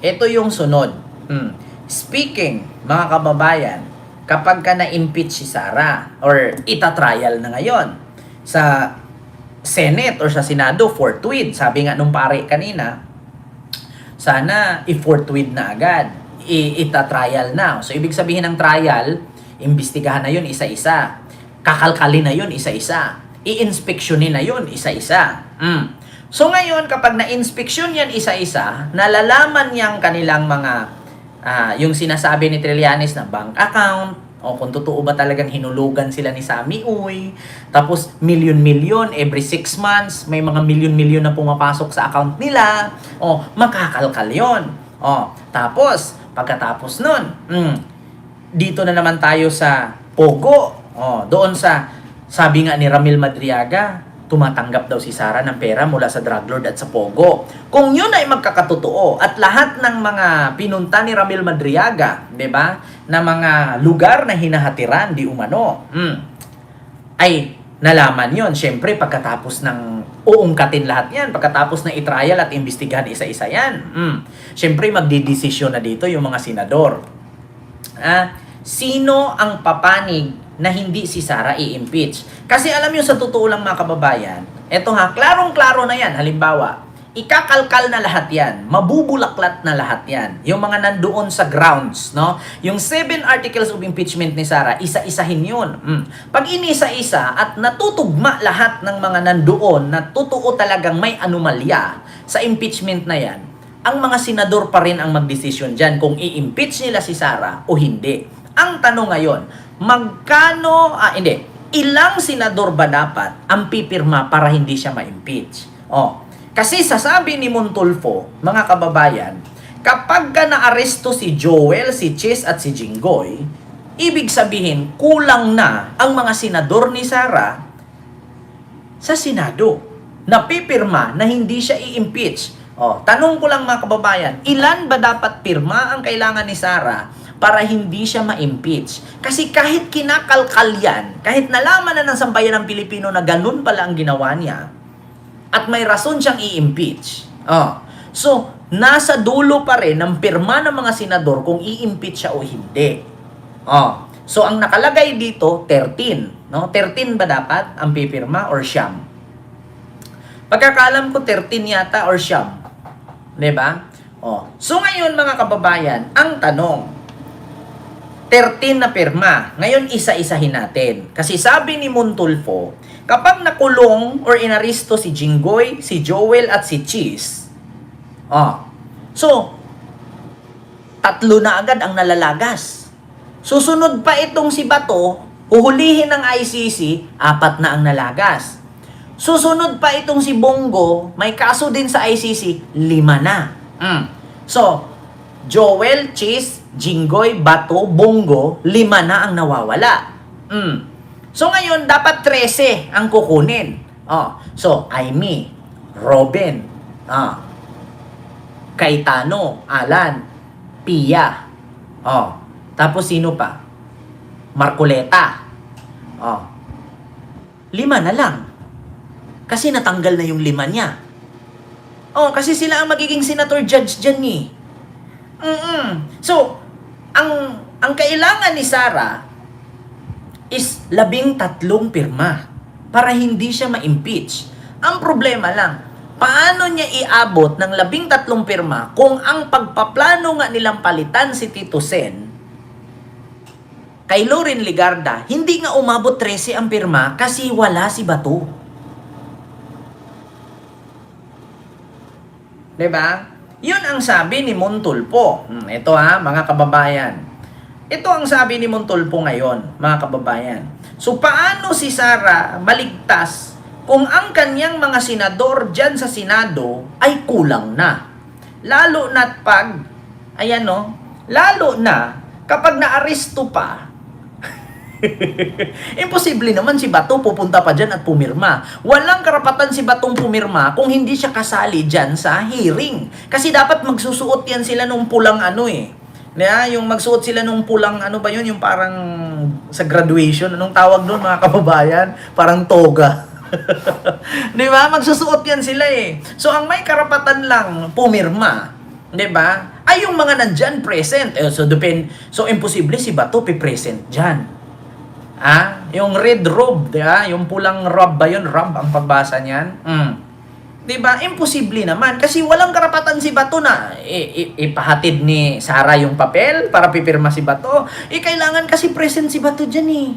Ito yung sunod. Speaking, mga kababayan, kapag ka na-impeach si Sara or ita-trial na ngayon sa Senate or sa Senado, forthwith, sabi nga nung pare kanina, sana i-forthwith na agad, ita-trial na. So, ibig sabihin ng trial, imbestigahan na yun isa-isa. Kakalkalin na yun isa-isa. I-inspeksyonin na yun isa-isa. So ngayon, kapag na-inspeksyon yan isa-isa, nalalaman niyang kanilang mga, yung sinasabi ni Trillanes na bank account, o kung totoo ba talagang hinulugan sila ni Sammy Uy, tapos milyon-milyon every 6 months, may mga milyon-milyon na pumapasok sa account nila, o makakalkal yun. O, tapos, pagkatapos nun, dito na naman tayo sa Pogo, doon sa, sabi nga ni Ramil Madriaga, tumatanggap daw si Sara ng pera mula sa drug lord at sa Pogo. Kung yun ay magkakatotoo at lahat ng mga pinunta ni Ramil Madriaga, 'di ba? Na mga lugar na hinahatiran di umano. Ay nalaman 'yon syempre pagkatapos ng uungkatin lahat 'yan, pagkatapos na i-trial at imbestigahan isa-isa 'yan. Syempre magdidesisyon na dito yung mga senador. Sino ang papanig na hindi si Sara i-impeach? Kasi alam nyo, sa totoo lang mga kababayan, eto klarong-klaro na yan. Halimbawa, ikakalkal na lahat yan. Mabubulaklat na lahat yan. Yung mga nandoon sa grounds, no? Yung 7 articles of impeachment ni Sara, isa-isahin yun. Pag inisa-isa at natutugma lahat ng mga nandoon na totoo talagang may anomalya sa impeachment na yan, ang mga senador pa rin ang magdesisyon dyan kung i-impeach nila si Sara o hindi. Ang tanong ngayon, ilang senador ba dapat ang pipirma para hindi siya ma-impeach? Kasi sasabi ni Montulfo, mga kababayan, kapag ka na-aresto si Joel, si Chis at si Jinggoy, ibig sabihin, kulang na ang mga senador ni Sara sa Senado na pipirma na hindi siya i-impeach. Tanong ko lang mga kababayan, ilan ba dapat pirma ang kailangan ni Sara para hindi siya ma-impeach? Kasi kahit kinakalkal yan, kahit nalaman na ng sambayan ng Pilipino na ganun pala ang ginawa niya, at may rason siyang i-impeach. So, nasa dulo pa rin ng pirma ng mga senador kung i-impeach siya o hindi. So, ang nakalagay dito, 13. 13 ba dapat ang pipirma or siyam? Pagkakalam ko, 13 yata or siyam. Diba? So, ngayon mga kababayan, ang tanong, 13 na pirma. Ngayon, isa-isahin natin. Kasi sabi ni Montulfo, kapag nakulong or inaristo si Jinggoy, si Joel at si Chis, so, 3 na agad ang nalalagas. Susunod pa itong si Bato, huhulihin ng ICC, 4 na ang nalagas. Susunod pa itong si Bongo, may kaso din sa ICC, 5 na. So, Joel, Chis, Jinggoy, Bato, Bongo, 5 na ang nawawala. So ngayon, dapat 13 ang kukunin. So, Aimee, Robin, Cayetano, Alan, Pia. Tapos sino pa? Marcoleta. 5 na lang. Kasi natanggal na yung 5 niya. Kasi sila ang magiging senator judge dyan eh. So, ang kailangan ni Sara is 13 pirma para hindi siya ma-impeach. Ang problema lang, paano niya iabot ng 13 pirma kung ang pagpaplano nga nilang palitan si Tito Sen kay Loren Legarda, hindi nga umabot 13 ang pirma kasi wala si Bato. Diba? Yun ang sabi ni Montulfo. Ito mga kababayan. Ito ang sabi ni Montulfo ngayon, mga kababayan. So, paano si Sara maligtas kung ang kanyang mga senador dyan sa Senado ay kulang na? Lalo na't lalo na kapag naaresto pa, imposible naman si Bato pupunta pa dyan at pumirma. Walang karapatan si Batong pumirma kung hindi siya kasali dyan sa hearing. Kasi dapat magsusuot yan sila nung pulang yung magsuot sila nung pulang yung parang sa graduation. Anong tawag doon mga kababayan? Parang toga. Di ba? Magsusuot yan sila eh. So, ang may karapatan lang pumirma 'Di ba? Ay yung mga nandyan present. So imposible si Bato present diyan. Yung red robe, 'di ba? Yung pulang robe ba 'yun? Robe ang pagbasa niyan. 'Di ba? Imposible naman kasi walang karapatan si Bato na ipahatid ni Sara yung papel para pipirma si Bato. Kailangan kasi present si Bato diyan eh.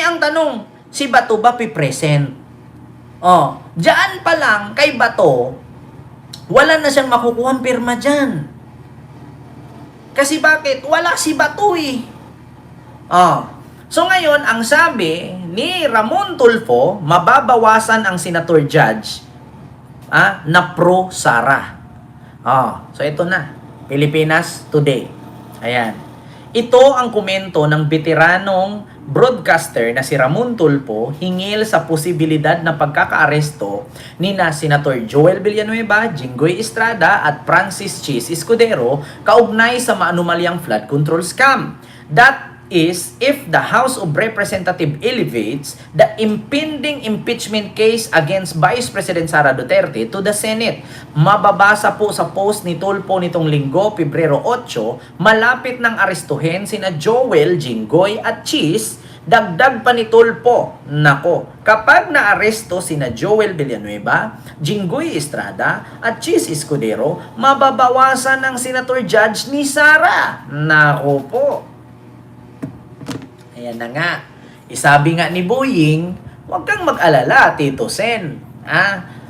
Ang tanong, si Bato ba present? Diyan pa lang kay Bato, wala na siyang makukuhang pirma dyan. Kasi bakit? Wala si Bato eh. So ngayon, ang sabi ni Ramon Tulfo, mababawasan ang senator judge na pro Sara. So ito na. Pilipinas Today. Ayan. Ito ang komento ng veteranong broadcaster na si Ramon Tulfo hingil sa posibilidad na pagkakaaresto ni na Senator Joel Villanueva, Jinggoy Estrada at Francis Chis Escudero kaugnay sa maanumalyang flood control scam. That is, if the House of Representatives elevates the impending impeachment case against Vice President Sara Duterte to the Senate. Mababasa po sa post ni Tulfo nitong linggo, Pebrero 8, malapit nang arestuhin sina Joel, Jinggoy at Chis. Dagdag pa ni Tulfo, nako, kapag naaresto sina Joel Villanueva, Jinggoy Estrada at Chis Escudero, mababawasan ang senator judge ni Sara. Nako po. Ayan na nga. Isabi nga ni Boying, huwag kang mag-alala, Tito Sen.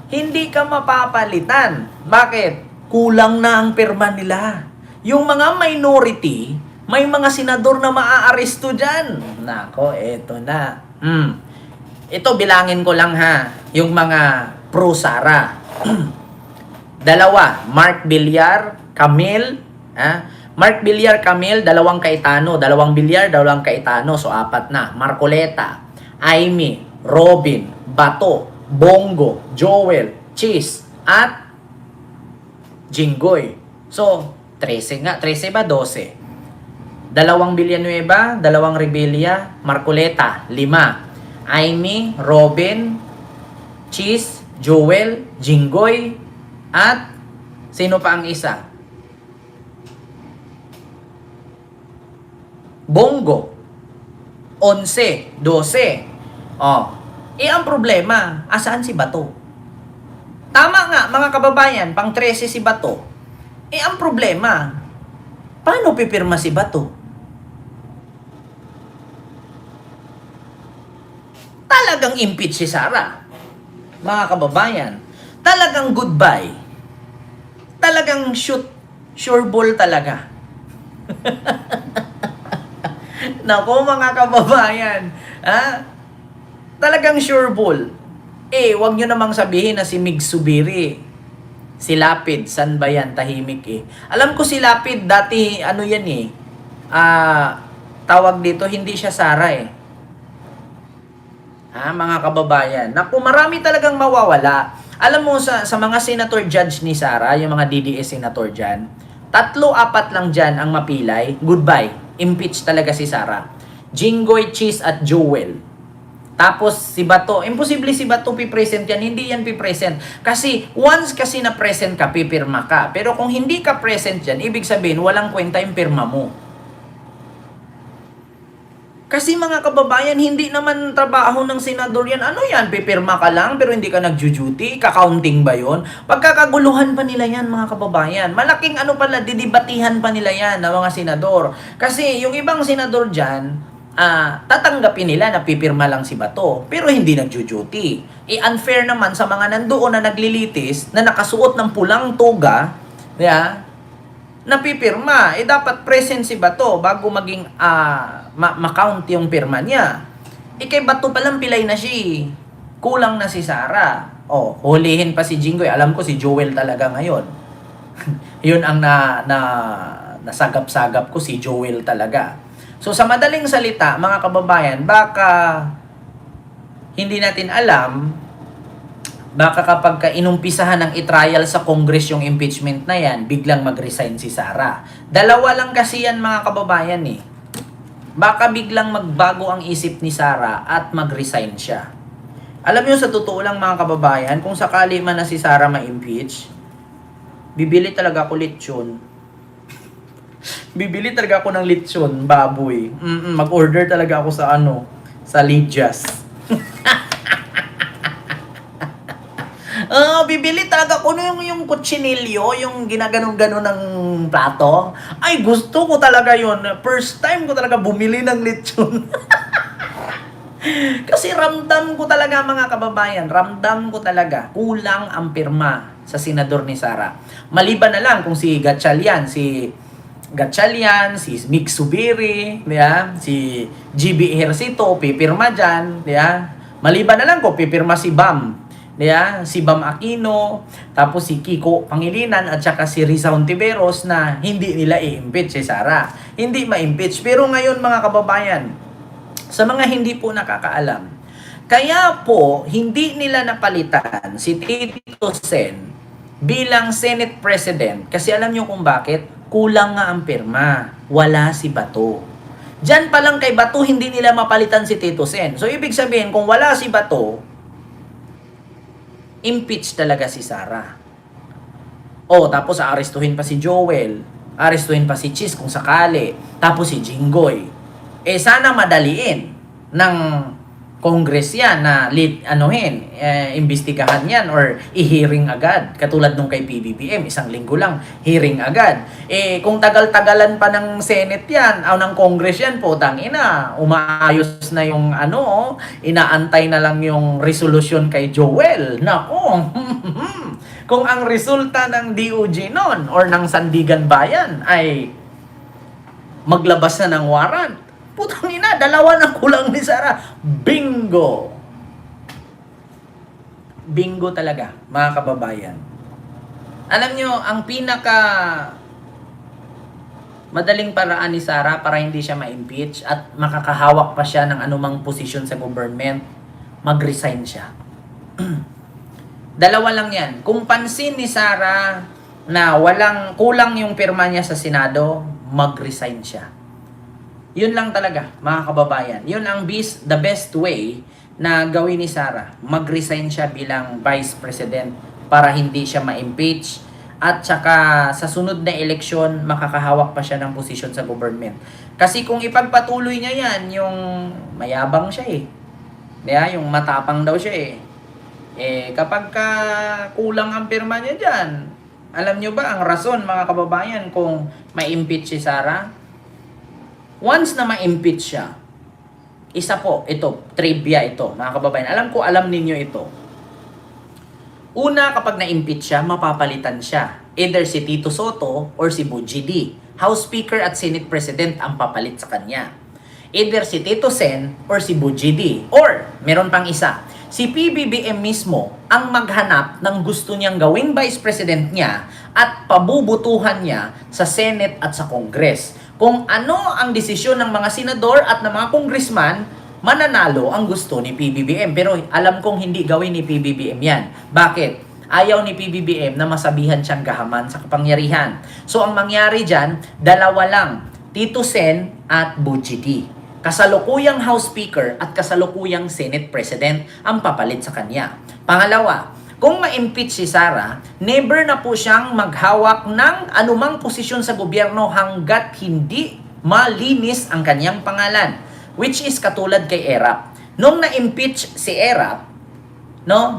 Hindi ka mapapalitan. Bakit? Kulang na ang pirma nila. Yung mga minority, may mga senador na maaaresto dyan. Nako, eto na. Ito, bilangin ko lang ha. Yung mga pro-Sara. Dalawa, Mark Villar, Camille, Mark Villar, Camille, 2 Cayetano. 2 Villar, 2 Cayetano. So, 4 na. Marcoleta, Aimee, Robin, Bato, Bongo, Joel, Chis, at Jinggoy. So, 13 nga. 13 ba? 12. 2 Villanueva, 2 Rebilla, Marcoleta, 5. Aimee, Robin, Chis, Joel, Jinggoy, at sino pa ang isa? Bongo. 11, 12. Ang problema, asaan si Bato? Tama nga, mga kababayan, pang 13 si Bato. Ang problema, paano pipirma si Bato? Talagang impeach si Sara. Mga kababayan, talagang goodbye. Talagang sure ball talaga. Nako mga kababayan, talagang sure ball. Wag nyo namang sabihin na si Mig Subiri, si Lapid, san ba yan, tahimik Alam ko si Lapid, dati yan tawag dito, hindi siya Sara mga kababayan. Naku, marami talagang mawawala. Alam mo, sa mga senator judge ni Sara, yung mga DDS senator dyan, 3-4 lang dyan ang mapilay, goodbye. Impeach talaga si Sara. Jinggoy, Chis, at Joel. Tapos si Bato, imposible si Bato pipresent yan. Hindi yan pipresent. Kasi once kasi na present ka, pipirma ka. Pero kung hindi ka present yan, ibig sabihin, walang kwenta yung pirma mo. Kasi mga kababayan, hindi naman trabaho ng senador yan. Ano yan? Pipirma ka lang pero hindi ka nag-duty? Kakaunting ba yun? Pagkakaguluhan pa nila yan mga kababayan. Malaking didibatihan pa nila yan ng mga senador. Kasi yung ibang senador dyan, tatanggapin nila na pipirma lang si Bato pero hindi nag-duty. Unfair naman sa mga nandoon na naglilitis na nakasuot ng pulang toga, napipirma. Dapat present si Bato bago maging ma-count yung pirma niya. Kay Bato palang pilay na siya. Kulang na si Sara. Hulihin pa si Jinggoy. Alam ko si Joel talaga ngayon. Yun ang nasagap-sagap ko, si Joel talaga. So sa madaling salita, mga kababayan, baka hindi natin alam, baka kapag inumpisahan ng i-trial sa Congress yung impeachment na yan, biglang mag-resign si Sara. 2 lang kasi yan mga kababayan Baka biglang magbago ang isip ni Sara at mag-resign siya. Alam niyo sa totoo lang mga kababayan, kung sakali man na si Sara ma-impeach, bibili talaga ako lechon. Bibili talaga ako ng lechon, baboy. Mag-order talaga ako sa sa Lydia's. Bibili talaga ako yung kutsinilyo, yung ginaganon-ganon ng plato. Ay, gusto ko talaga yon. First time ko talaga bumili ng lechon. Kasi ramdam ko talaga, mga kababayan, ramdam ko talaga, kulang ang pirma sa senador ni Sara. Maliban na lang kung si Gatchalian, si Mick Subiri, si GB Ejercito, pipirma dyan, maliban na lang kung pipirma si Bam, si Bam Aquino, tapos si Kiko Pangilinan, at saka si Risa Hontiveros na hindi nila i-impeach si Sara. Hindi ma-impeach. Pero ngayon, mga kababayan, sa mga hindi po nakakaalam, kaya po hindi nila napalitan si Tito Sen bilang Senate President kasi alam nyo kung bakit? Kulang nga ang pirma. Wala si Bato. Diyan pa lang kay Bato, hindi nila mapalitan si Tito Sen. So, ibig sabihin, kung wala si Bato, impeach talaga si Sara. Tapos aarestuhin pa si Joel. Aarestuhin pa si Chis kung sakali. Tapos si Jinggoy. Sana madaliin ng Congress yan na imbestigahan yan or i-hearing agad. Katulad nung kay PBBM, 1 linggo lang, hearing agad. Kung tagal-tagalan pa ng Senate yan, ng Congress yan po, tangina, umaayos na yung inaantay na lang yung resolution kay Joel. Nako, kung ang resulta ng DOJ nun or ng Sandigan Bayan ay maglabas na ng warrant, putang ina, 2 na kulang ni Sara. Bingo! Bingo talaga, mga kababayan. Alam nyo, ang pinaka madaling paraan ni Sara para hindi siya ma-impeach at makakahawak pa siya ng anumang posisyon sa government, mag-resign siya. 2 lang yan. Kung pansin ni Sara na kulang yung pirma niya sa Senado, mag-resign siya. Yun lang talaga, mga kababayan. Yun ang the best way na gawin ni Sara. Mag-resign siya bilang Vice President para hindi siya ma-impeach. At saka sa sunod na eleksyon, makakahawak pa siya ng posisyon sa government. Kasi kung ipagpatuloy niya yan, yung mayabang siya yung matapang daw siya kapag kulang ang pirma niya dyan, alam nyo ba ang rason, mga kababayan, kung ma-impeach si Sara? Once na ma-impeach siya, isa po, trivia ito, mga kababayan. Alam ninyo ito. Una, kapag na-impeach siya, mapapalitan siya. Either si Tito Soto or si Buji D. House Speaker at Senate President ang papalit sa kanya. Either si Tito Sen or si Buji D. Or, meron pang isa, si PBBM mismo ang maghanap ng gusto niyang gawing Vice President niya at pabubutuhan niya sa Senate at sa Congress. Kung ano ang desisyon ng mga senador at ng mga congressman, mananalo ang gusto ni PBBM. Pero alam kong hindi gawin ni PBBM yan. Bakit? Ayaw ni PBBM na masabihan siyang gahaman sa kapangyarihan. So ang mangyari dyan, 2 lang, Tito Sen at Buji D. Kasalukuyang House Speaker at kasalukuyang Senate President ang papalit sa kanya. Pangalawa, kung ma-impeach si Sara, never na po siyang maghawak ng anumang posisyon sa gobyerno hanggat hindi malinis ang kanyang pangalan. Which is katulad kay Erap. Nung na-impeach si Erap,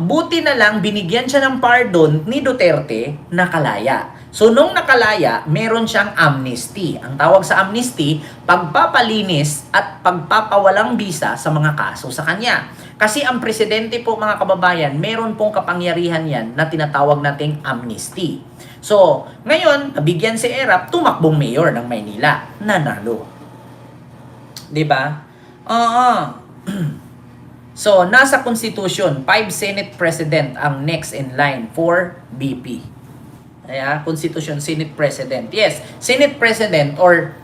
buti na lang binigyan siya ng pardon ni Duterte, nakalaya. So nung nakalaya, meron siyang amnesty. Ang tawag sa amnesty, pagpapalinis at pagpapawalang bisa sa mga kaso sa kanya. Kasi ang presidente po, mga kababayan, meron pong kapangyarihan yan na tinatawag nating amnesty. So, ngayon, nabigyan si Erap, tumakbong mayor ng Maynila, nanalo. 'Di ba? So, nasa Constitution, 5 Senate President ang next in line for BP. Constitution, Senate President. Yes, Senate President or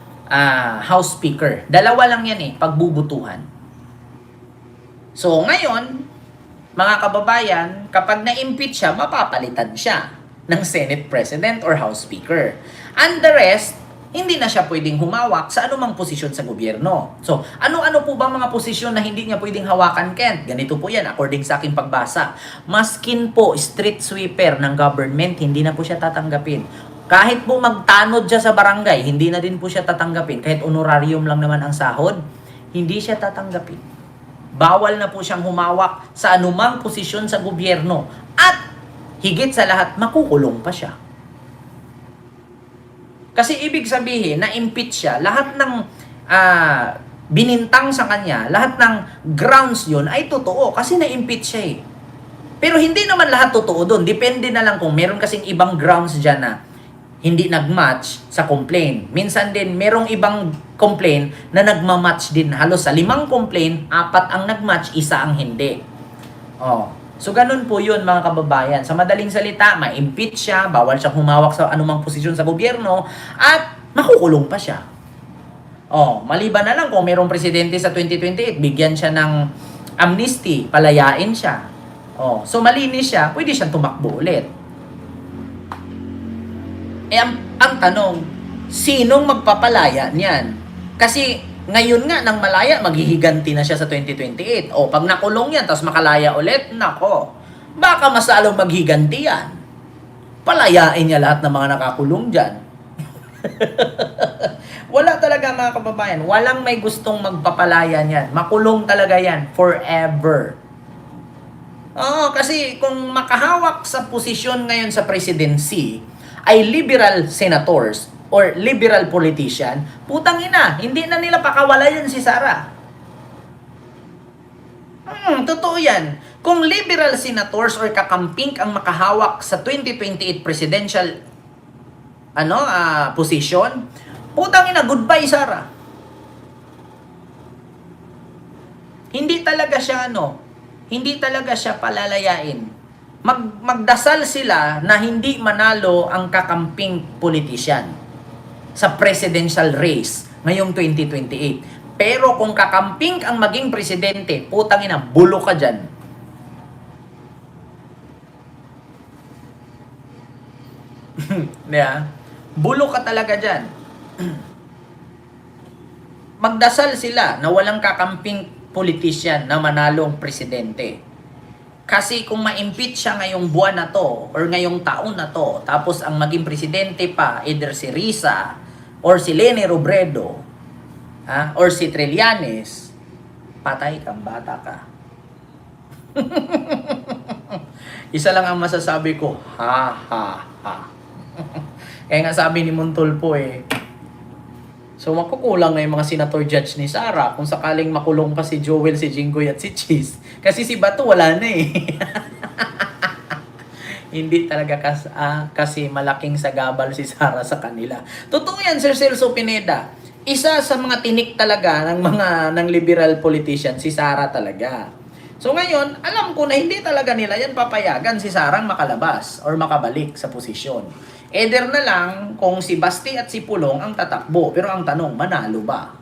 House Speaker. 2 lang yan pagbubutuhan. So, ngayon, mga kababayan, kapag na-impeach siya, mapapalitan siya ng Senate President or House Speaker. And the rest, hindi na siya pwedeng humawak sa anumang posisyon sa gobyerno. So, ano-ano po ba mga posisyon na hindi niya pwedeng hawakan, Kent? Ganito po yan, according sa aking pagbasa. Maskin po street sweeper ng government, hindi na po siya tatanggapin. Kahit po magtanod siya sa barangay, hindi na din po siya tatanggapin. Kahit honorarium lang naman ang sahod, hindi siya tatanggapin. Bawal na po siyang humawak sa anumang posisyon sa gobyerno. At higit sa lahat, makukulong pa siya. Kasi ibig sabihin, na-impeach siya, lahat ng binintang sa kanya, lahat ng grounds yun ay totoo kasi na-impeach siya eh. Pero hindi naman lahat totoo doon. Depende na lang kung meron kasing ibang grounds dyan na hindi nag-match sa complaint. Minsan din, merong ibang complaint na nagmamatch din. Halos sa 5 complaint, 4 ang nag-match, 1 ang hindi. Oh. So, ganun po yun mga kababayan. Sa madaling salita, ma-impeach siya, bawal siyang humawak sa anumang posisyon sa gobyerno, at makukulong pa siya. Oh, maliban na lang kung merong presidente sa 2028, bigyan siya ng amnesty, palayain siya. Oh, so malinis siya, pwede siyang tumakbo ulit. Ang tanong, sinong magpapalaya niyan? Kasi ngayon nga, nang malaya, maghihiganti na siya sa 2028. O, pag nakulong yan, tapos makalaya ulit, nako, baka mas lalong maghiganti yan. Palayain niya lahat ng mga nakakulong dyan. Wala talaga mga kababayan. Walang may gustong magpapalaya niyan. Makulong talaga yan. Forever. Oo, kasi kung makahawak sa posisyon ngayon sa presidency, ay liberal senators, or liberal politician, putang ina, hindi na nila pakawalayan si Sara. Totoo yan. Kung liberal senators or kakamping ang makahawak sa 2028 presidential position, putang ina, goodbye Sara. Hindi talaga siya palalayain. Magdasal sila na hindi manalo ang kakamping politician sa presidential race ngayong 2028. Pero kung kakamping ang maging presidente, putang ina, bulo ka dyan. Yeah. Bulo ka talaga dyan. Magdasal sila na walang kakamping politician na manalong presidente. Kasi kung ma-impeach siya ngayong buwan na to or ngayong taon na to, tapos ang maging presidente pa, either si Risa or si Leni Robredo, or si Trillanes, patay kang bata ka. Isa lang ang masasabi ko, ha ha ha. Kaya nga sabi ni Montulfo so makukulang na yung mga senator judge ni Sara kung sakaling makulong pa si Joel, si Jinggoy at si Cheese. Kasi si Bato wala na Hindi talaga kasi malaking sagabal si Sara sa kanila. Totoo yan, Sir Celso Pineda. Isa sa mga tinik talaga ng liberal politician, si Sara talaga. So ngayon, alam ko na hindi talaga nila yan papayagan si Sarang makalabas or makabalik sa posisyon. Either na lang kung si Basti at si Pulong ang tatakbo. Pero ang tanong, manalo ba?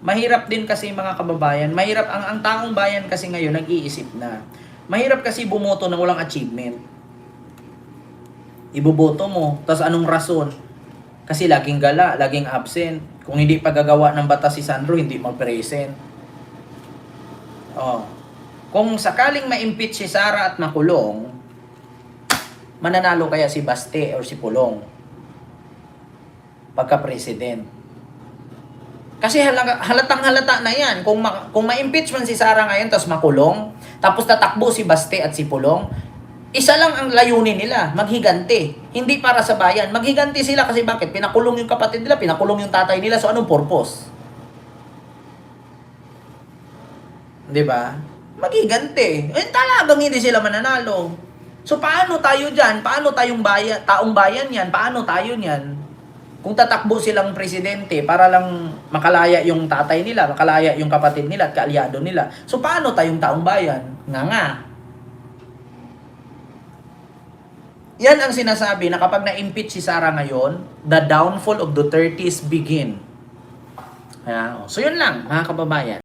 Mahirap din kasi mga kababayan. Mahirap ang taong bayan kasi ngayon nag-iisip na. Mahirap kasi bumoto na walang achievement. Iboboto mo, tapos anong rason? Kasi laging gala, laging absent. Kung hindi pagagawa ng batas si Sandro, hindi mag-present. Kung sakaling ma-impeach si Sara at makulong, mananalo kaya si Baste or si Pulong pagka-president? Kasi halatang-halata na yan. Kung ma-impeach man si Sara ngayon, tapos makulong, tapos tatakbo si Baste at si Pulong, isa lang ang layunin nila, maghiganti. Hindi para sa bayan. Maghiganti sila kasi bakit? Pinakulong yung kapatid nila, pinakulong yung tatay nila. So, anong purpose? Diba? Maghiganti. Talagang hindi sila mananalo. So, paano tayo dyan? Paano tayong taong bayan yan? Paano tayo niyan? Kung tatakbo silang presidente para lang makalaya yung tatay nila, makalaya yung kapatid nila at kaalyado nila. So, paano tayong taong bayan? Nga. Yan ang sinasabi na kapag na-impeach si Sara ngayon, the downfall of Duterte's begin. So, yun lang, mga kababayan.